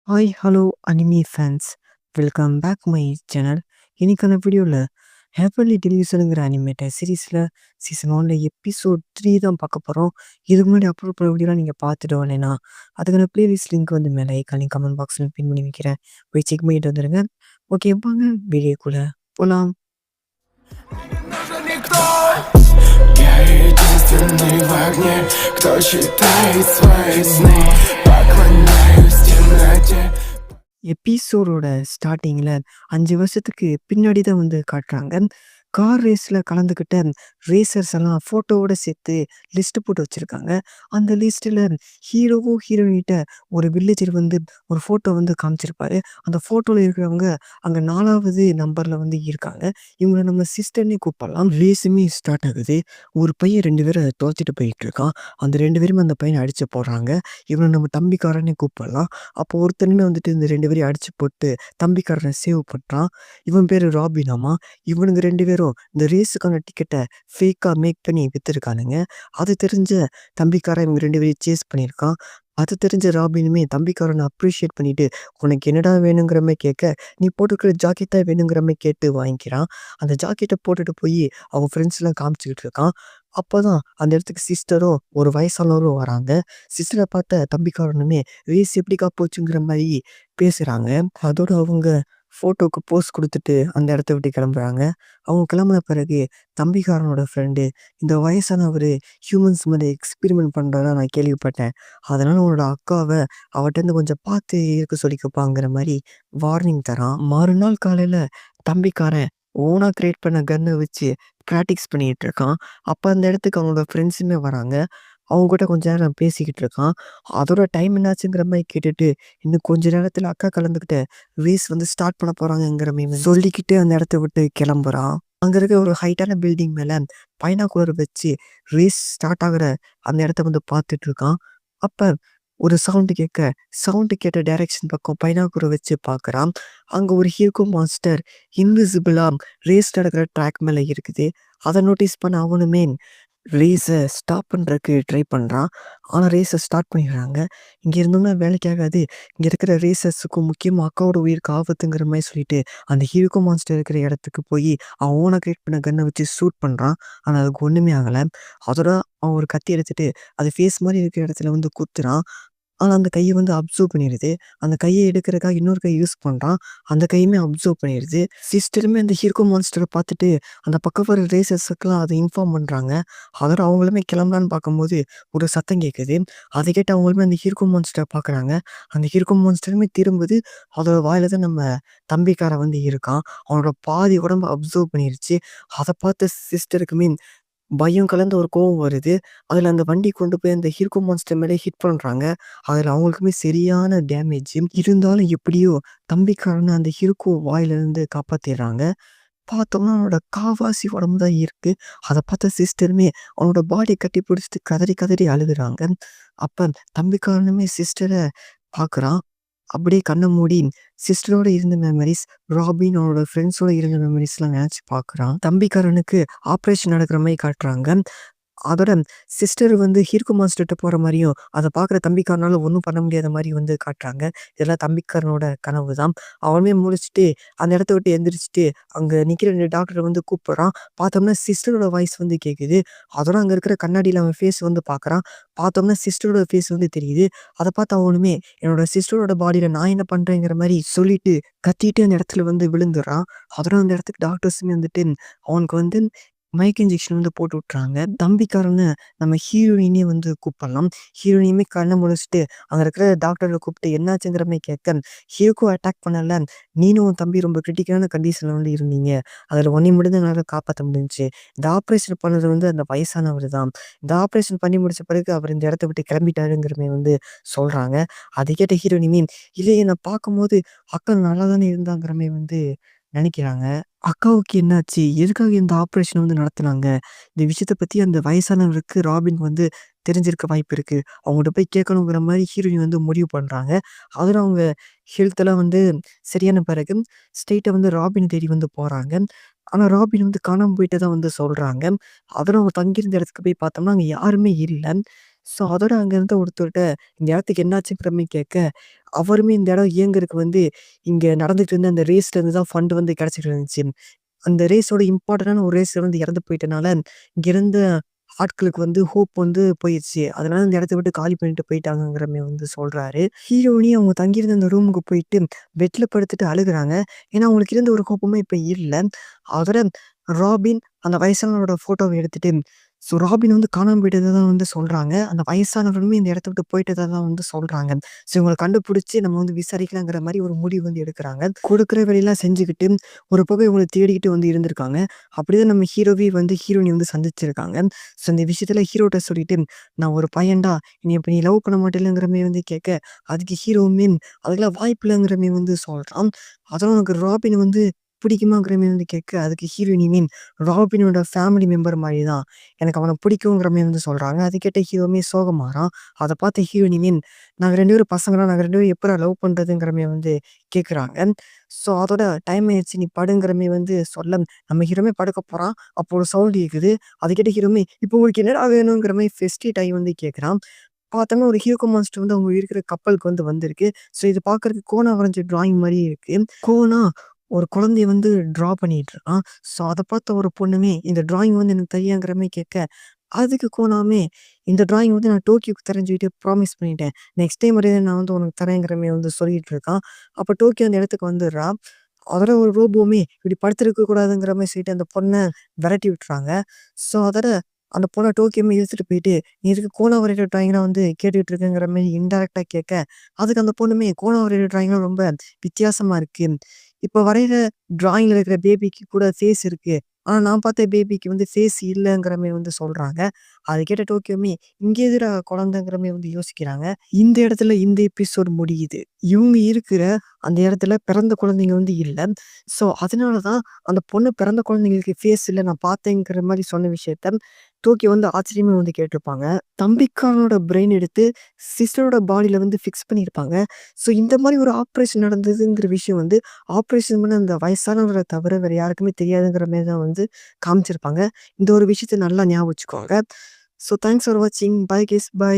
Hi hello anime fans, welcome back my channel. இன்னைக்கான வீடியோவில் ஹேப்பர்லி டெலிவிஷனுங்கிற அனிமேட்டட் சீரீஸில் சீசன் 1 எபிசோட் 3 தான் பார்க்க போகிறோம். இதுக்கு முன்னாடி அப்லோட் பண்ண வீடியோலாம் நீங்கள் பார்த்துட்டு வரலைன்னா அதுக்கான பிளேலிஸ்ட் லிங்க் வந்து மேலே ஐக்கானி கமெண்ட் பாக்ஸில் பின் பண்ணி வைக்கிறேன். போய் செக் பண்ணிட்டு வந்துடுங்க. ஓகே, வாங்க வீடியோக்குள்ளே போகலாம். Я единственный в огне, кто читает свои сны. Поклоняюсь темноте. எபிசோடோட ஸ்டார்டிங்கில் 5 வருஷத்துக்கு பின்னாடி தான் வந்து காட்டுறாங்க. கார் ரேஸில் கலந்துக்கிட்ட ரேசர்ஸ் எல்லாம் ஃபோட்டோவோட சேர்த்து லிஸ்ட்டு போட்டு வச்சுருக்காங்க. அந்த லிஸ்ட்டில் ஹீரோவும் ஹீரோயின்கிட்ட ஒரு வில்லேஜர் வந்து ஒரு ஃபோட்டோ வந்து காமிச்சிருப்பாரு. அந்த ஃபோட்டோவில் இருக்கிறவங்க அங்கே 4வது நம்பரில் வந்து இருக்காங்க. இவங்களை நம்ம சிஸ்டர்னே கூப்பிடலாம். ரேஸுமே ஸ்டார்ட் ஆகுது. ஒரு பையன் 2 பேரை துரத்திட்டு போயிட்டு இருக்கான். அந்த 2 பேருமே அந்த பையனை அடித்து போடுறாங்க. இவனை நம்ம தம்பிக்காரனே கூப்பிடலாம். அப்போ ஒருத்தனுமே வந்துட்டு இந்த 2 பேரையும் அடித்து போட்டு தம்பிக்காரனை சேவ் பண்ணுறான். இவன் பேர் ராபினாமா. இவனுங்க 2 பேரும் இந்த ரேஸுக்கான டிக்கெட்டை ஃபேக்காக மேக் பண்ணி விற்றுருக்கானுங்க. அது தெரிஞ்ச தம்பிக்காரன் இவங்க 2 பேரையும் சேஸ் பண்ணியிருக்கான். அது தெரிஞ்ச ராபினுமே தம்பிக்காரனை அப்ரிஷியேட் பண்ணிட்டு, உனக்கு என்னடா வேணுங்கிற மாதிரி கேட்க, நீ போட்டுக்கிற ஜாக்கெட்டா வேணுங்கிற மாதிரி கேட்டு வாங்கிக்கிறான். அந்த ஜாக்கெட்டை போட்டுட்டு போய் அவங்க ஃப்ரெண்ட்ஸ்லாம் காமிச்சிக்கிட்டு இருக்கான். அப்போதான் அந்த இடத்துக்கு சிஸ்டரும் ஒரு வயசானவரும் வராங்க. சிஸ்டரை பார்த்த தம்பிக்காரனுமே ரேஸ் எப்படிக்கா போச்சுங்கிற மாதிரி பேசுகிறாங்க. அதோட அவங்க ஃபோட்டோவுக்கு போஸ் கொடுத்துட்டு அந்த இடத்த விட்டு கிளம்புறாங்க. அவங்க கிளம்புன பிறகு தம்பிக்காரனோட ஃப்ரெண்டு, இந்த வயசானவர் ஹியூமன்ஸ் மேலே எக்ஸ்பெரிமெண்ட் பண்ணுறதா நான் கேள்விப்பட்டேன். அதனால் உன்னோட அக்காவை அவட்டேருந்து கொஞ்சம் பார்த்து இருக்க சொல்லிக்கப்பாங்கிற மாதிரி வார்னிங் தரான். மறுநாள் காலையில் தம்பிக்காரன் ஓனாக க்ரியேட் பண்ண கன்னை வச்சு ப்ராக்டிக்ஸ் பண்ணிகிட்டு இருக்கான். அப்போ அந்த இடத்துக்கு அவங்களோட ஃப்ரெண்ட்ஸுமே வராங்க. அவங்க கூட கொஞ்ச நேரம் பேசிக்கிட்டு இருக்கான். அதோட டைம் என்னாச்சுங்கிற மாதிரி கேட்டுட்டு, இன்னும் கொஞ்ச நேரத்தில் அக்கா கலந்துக்கிட்ட ரேஸ் வந்து ஸ்டார்ட் பண்ண போகிறாங்கங்கிற மாதிரி சொல்லிக்கிட்டு அந்த இடத்த விட்டு கிளம்புறான். அங்கே இருக்க ஒரு ஹைட்டான பில்டிங் மேலே பைனாகுலர் வச்சு ரேஸ் ஸ்டார்ட் ஆகிற அந்த இடத்த வந்து பார்த்துட்டு இருக்கான். அப்போ ஒரு சவுண்டு கேட்ட டைரக்ஷன் பக்கம் பைனாகுலர் வச்சு பார்க்குறான். அங்கே ஒரு ஹீரோ மாஸ்டர் இன்விசிபிளாக ரேஸ் நடக்கிற ட்ராக் மேலே இருக்குது. அதை நோட்டீஸ் பண்ண அவனுமே ரேஸை ஸ்டாப் பண்ணுறதுக்கு ட்ரை பண்ணுறான். ஆனால் ரேஸை ஸ்டார்ட் பண்ணிடுறாங்க. இங்கே இருந்தோம்னா வேலைக்கு ஆகாது, இங்கே இருக்கிற ரேசர்ஸுக்கும் முக்கியமாக அக்காவோட உயிருக்கு ஆபத்துங்கிற மாதிரி சொல்லிட்டு அந்த ஹீரோ மான்ஸ்டர் இருக்கிற இடத்துக்கு போய் அவன் ஓனாக கிரியேட் பண்ண கன்னை வச்சு ஷூட் பண்ணுறான். ஆனால் அதுக்கு ஒன்றுமே ஆகலை. அதோட அவன் ஒரு கத்தி எடுத்துகிட்டு அது ஃபேஸ் மாதிரி இருக்கிற இடத்துல வந்து குத்துறான். ஆனால் அந்த கையை வந்து அப்சர்வ் பண்ணிடுது. அந்த கையை எடுக்கிறதுக்காக இன்னொரு கை யூஸ் பண்ணுறான். அந்த கையுமே அப்சர்வ் பண்ணிடுது. சிஸ்டருமே அந்த ஹீரோ மான்ஸ்டரை பார்த்துட்டு அந்த பக்கம் வர ரேசர்ஸுக்கெல்லாம் அதை இன்ஃபார்ம் பண்ணுறாங்க. அதோட அவங்களுமே கிளம்பலான்னு பார்க்கும்போது ஒரு சத்தம் கேட்குது. அதை கேட்டு அவங்களுமே அந்த ஹீரோ மான்ஸ்டரை பார்க்குறாங்க. அந்த ஹீரோ மான்ஸ்டருமே திரும்புது. அதோட வாயில தான் நம்ம தம்பிக்காரன் வந்து இருக்கான். அவனோட பாதி உடம்பு அப்சர்வ் பண்ணிருச்சு. அதை பார்த்த சிஸ்டருக்குமே பயம் கலந்த ஒரு கோவம் வருது. அதில் அந்த வண்டி கொண்டு போய் அந்த ஹீரோ மான்ஸ்டர் மேலே ஹிட் பண்ணுறாங்க. அதில் அவங்களுக்குமே சரியான டேமேஜ். இருந்தாலும் எப்படியோ தம்பிக்காரனை அந்த ஹீரோக்கு வாயிலிருந்து காப்பாற்றிடுறாங்க. பார்த்தோம்னா அவனோட காவாசி உடம்பு தான் இருக்கு. அதை பார்த்த சிஸ்டருமே அவனோட பாடியை கட்டி பிடிச்சிட்டு கதறி கதறி அழுகுறாங்க. அப்போ தம்பிக்காரனுமே சிஸ்டரை பார்க்குறான். அப்படியே கண்ணை மூடி சிஸ்டரோட இருந்த மெமரிஸ், ராபின் அவனோட ஃப்ரெண்ட்ஸோட இருந்த மெமரிஸ்லாம் நினச்சி பார்க்குறான். தம்பிக்காரனுக்கு ஆப்ரேஷன் நடக்கிற மாதிரி காட்டுறாங்க. அதோட சிஸ்டர் வந்து ஹீரோ மாஸ்டர்கிட்ட போகிற மாதிரியும் அதை பார்க்குற தம்பிக்காரனால ஒன்றும் பண்ண முடியாத மாதிரி வந்து காட்டுறாங்க. இதெல்லாம் தம்பிக்காரனோட கனவு தான். அவனுமே முடிச்சுட்டு அந்த இடத்த விட்டு எந்திரிச்சிட்டு அங்கே நிற்கிற 2 டாக்டரை வந்து கூப்பிட்றான். பார்த்தோம்னா சிஸ்டரோட வாய்ஸ் வந்து கேட்குது. அதோட அங்கே இருக்கிற கண்ணாடியில் அவன் ஃபேஸ் வந்து பார்க்குறான். பார்த்தோம்னா சிஸ்டரோட ஃபேஸ் வந்து தெரியுது. அதை பார்த்து அவனுமே என்னோட சிஸ்டரோட பாடியில் நான் என்ன பண்ணுறேங்கிற மாதிரி சொல்லிட்டு கத்திட்டு அந்த இடத்துல வந்து விழுந்துடுறான். அதோட அந்த இடத்துக்கு டாக்டர்ஸுமே வந்துட்டு அவனுக்கு வந்து மயக்க இன்ஜெக்ஷன் வந்து போட்டு விட்றாங்க. தம்பிக்காரனை நம்ம ஹீரோயினே வந்து கூப்பிடலாம். ஹீரோயினுமே கண்ணை முழிச்சிட்டு அங்கே இருக்கிற டாக்டரை கூப்பிட்டு என்னாச்சுங்கிற மாதிரி கேட்க, ஹீரோக்கும் அட்டாக் பண்ணல, நீனும் உன் தம்பி ரொம்ப கிரிட்டிக்கலான கண்டிஷனில் வந்து இருந்தீங்க, அதில் ஒன்றே மட்டும் தான் என்னால் காப்பாற்ற முடிஞ்சுச்சு. இந்த ஆப்ரேஷன் பண்ணது வந்து அந்த வயசானவர் தான். இந்த ஆப்ரேஷன் பண்ணி முடிச்ச பிறகு அவர் இந்த இடத்த விட்டு கிளம்பிட்டாருங்கிற மாதிரி வந்து சொல்கிறாங்க. அதை கேட்ட ஹீரோயினுமே, இல்லையே நான் பார்க்கும்போது அக்கா நல்லா தானே இருந்தாங்கிற மாதிரி வந்து நினைக்கிறாங்க. அக்காவுக்கு என்னாச்சு? எதுக்காக இந்த ஆப்ரேஷன் வந்து நடத்துனாங்க? இந்த விஷயத்த பத்தி அந்த வயசானவருக்கு ராபின் வந்து தெரிஞ்சிருக்க வாய்ப்பு இருக்கு. அவங்கள்ட்ட போய் கேட்கணுங்கிற மாரி ஹீரோயின் வந்து முடிவு பண்றாங்க. அதுல அவங்க ஹெல்த்லாம் வந்து சரியான பிறகு ஸ்ட்ரெயிட்டா வந்து ராபின தேடி வந்து போறாங்க. ஆனா ராபின் வந்து காணாம போயிட்டதா வந்து சொல்றாங்க. அதுல அவங்க தங்கியிருந்த இடத்துக்கு போய் பார்த்தோம்னா, அங்க யாருமே இல்ல. ஸோ அதோட அங்க இருந்த ஒருத்தர்ட்ட இந்த இடத்துக்கு என்னாச்சுங்கிற மாரி கேட்க, அவருமே இந்த இடம் இயங்குறதுக்கு வந்து இங்க நடந்துட்டு இருந்த அந்த ரேஸ்ல இருந்து தான் ஃபண்ட் வந்து கிடைச்சிட்டு இருந்துச்சு. அந்த ரேஸோட இம்பார்ட்டன்டான ஒரு ரேஸ்ல வந்து இறந்து போயிட்டனால, இங்க இருந்த ஆட்களுக்கு வந்து ஹோப் வந்து போயிருச்சு. அதனால இந்த இடத்த விட்டு காலி பண்ணிட்டு போயிட்டாங்கங்கிற மாரி வந்து சொல்றாரு. ஹீரோயினி அவங்க தங்கியிருந்த அந்த ரூமுக்கு போயிட்டு பெட்ல படுத்துட்டு அழுகுறாங்க. ஏன்னா, அவங்களுக்கு இருந்த ஒரு ஹோப்புமே இப்ப இல்ல. அதோட ராபின் அந்த வயசானவரோட ஃபோட்டோவ எடுத்துட்டு ராபின் வந்து காணாம போயிட்டதா தான் வந்து சொல்றாங்க. அந்த வயசானவருமே இந்த இடத்த விட்டு போயிட்டதா தான் வந்து சொல்றாங்க. இவங்கள கண்டுபிடிச்சு நம்ம வந்து விசாரிக்கலாங்கிற மாரி ஒரு முடிவு வந்து எடுக்குறாங்க. கொடுக்குற வேலையெல்லாம் செஞ்சுக்கிட்டு, ஒரு பக்கம் இவங்கள தேடிக்கிட்டு வந்து இருந்திருக்காங்க. அப்படிதான் நம்ம ஹீரோவே வந்து ஹீரோயினி வந்து சந்திச்சிருக்காங்க. இந்த விஷயத்துல ஹீரோட்ட சொல்லிட்டு, "நான் ஒரு பையன்டா, என்னைய இப்ப நீ லவ் பண்ண மாட்டேல்லங்கிற" மாரி வந்து கேட்க, அதுக்கு ஹீரோவுமே, "அதுக்கெல்லாம் வாய்ப்பில்லங்கிற" மாரி வந்து சொல்றான். அதெல்லாம் உனக்கு ராபின் வந்து பிடிக்குமாங்கிற மாரி வந்து கேட்க, அதுக்கு ஹீரோயினி, "ராபினோட ஃபேமிலி மெம்பர் மாரி தான். எனக்கு அவன பிடிக்குங்கிற" மாரி வந்து சொல்றாங்க. அது கேட்ட ஹீரோவுமே சோகமாறான். அத பார்த்த ஹீரோயினி, "நாங்க 2 பேரும் பசங்கடா, நாங்க 2 பேரும் எப்புட்றா லவ் பண்றதுங்கிற" மாரி வந்து கேட்குறாங்க. ஸோ அதோட "டைம் ஆயிருச்சு நீ படுங்கிற" மாரி வந்து சொல்ல, நம்ம ஹீரோவுமே படுக்க போறான். அப்போ ஒரு சவுண்ட் கேட்குது. அத கேட்ட ஹீரோவுமே, "இப்போ உங்களுக்கு என்னடா வேணுங்கிற" மாரி ஃப்ரஸ்ட்ரேட் ஆயி வந்து கேட்குறான். பார்த்தோம்னா ஒரு ஹியூகோ மான்ஸ்டர் வந்து அவங்க இருக்கிற கப்பலுக்கு வந்து வந்திருக்கு. ஸோ இது பார்க்கறதுக்கு கோனா வரைஞ்ச டிராயிங் மாரியே இருக்கு. கோனா ஒரு குழந்தைய வந்து டிரா பண்ணிட்டு இருக்கான். ஸோ அத பார்த்த ஒரு பொண்ணுமே, "இந்த டிராயிங் வந்து எனக்கு தரியாங்கிற" மாரி கேட்க, அதுக்கு கோனாமே, "இந்த டிராயிங் வந்து நான் டோக்கியோக்கு தரேன்னு சொல்லிட்டு ப்ராமிஸ் பண்ணிட்டேன். நெக்ஸ்ட் டைம் வரையில நான் வந்து உனக்கு தரேங்கிற" மாரி வந்து சொல்லிட்டு இருக்கான். அப்ப டோக்கியோ அந்த இடத்துக்கு வந்துடுறா. அதோட ஒரு ரோபோவுமே இப்படி படுத்திருக்க கூடாதுங்கிற மாரி சொல்லிட்டு அந்த பொண்ண விரட்டி விட்டுறாங்க. ஸோ அதோட அந்த பொண்ண டோக்கியோமே இழுத்துட்டு போயிட்டு, "நீ எதுக்கு கோலா வரையிற டிராயிங்லாம் வந்து கேட்டுட்டு இருக்கங்கிற" மாரி இன்டைரக்ட்டா கேட்க, அதுக்கு அந்த பொண்ணுமே, "கோலா வரையிற டிராயிங்லாம் ரொம்ப வித்தியாசமா இருக்கு. இப்ப வரையிற டிராயிங்ல இருக்கிற பேபிக்கு கூட ஃபேஸ் இருக்கு. ஆனா நான் பார்த்த பேபிக்கு வந்து ஃபேஸ் இல்லங்கிற" மாரி வந்து சொல்றாங்க. அத கேட்ட டோக்கியோமே, "இங்க எதுடா குழந்தங்கிற" மாரி வந்து யோசிக்கிறாங்க. இந்த இடத்துல இந்த எபிசோட் முடியுது. இவங்க இருக்கிற அந்த இடத்துல பிறந்த குழந்தைங்க வந்து இல்ல. ஸோ அதனால தான் அந்த பொண்ணு பிறந்த குழந்தைங்களுக்கு ஃபேஸ் இல்ல நான் பார்த்தேங்கிற மாரி சொன்ன விஷயத்த டோக்கியோ வந்து ஆச்சரியமா வந்து கேட்டிருப்பாங்க. தம்பிக்கானோட பிரெயின் எடுத்து சிஸ்டரோட பாடியில வந்து ஃபிக்ஸ் பண்ணியிருப்பாங்க. ஸோ இந்த மாரி ஒரு ஆப்ரேஷன் நடந்ததுங்கிற விஷயம் வந்து ஆப்ரேஷன் பண்ண அந்த வயசானவர தவிர வேற யாருக்குமே தெரியாதுங்கிற மாரி தான் வந்து காமிச்சிருப்பாங்க. இந்த ஒரு விஷயத்த நல்லா ஞாபகம் வச்சுக்கோங்க. ஸோ தேங்க்ஸ் ஃபார் வாட்சிங். Bye guys. பை.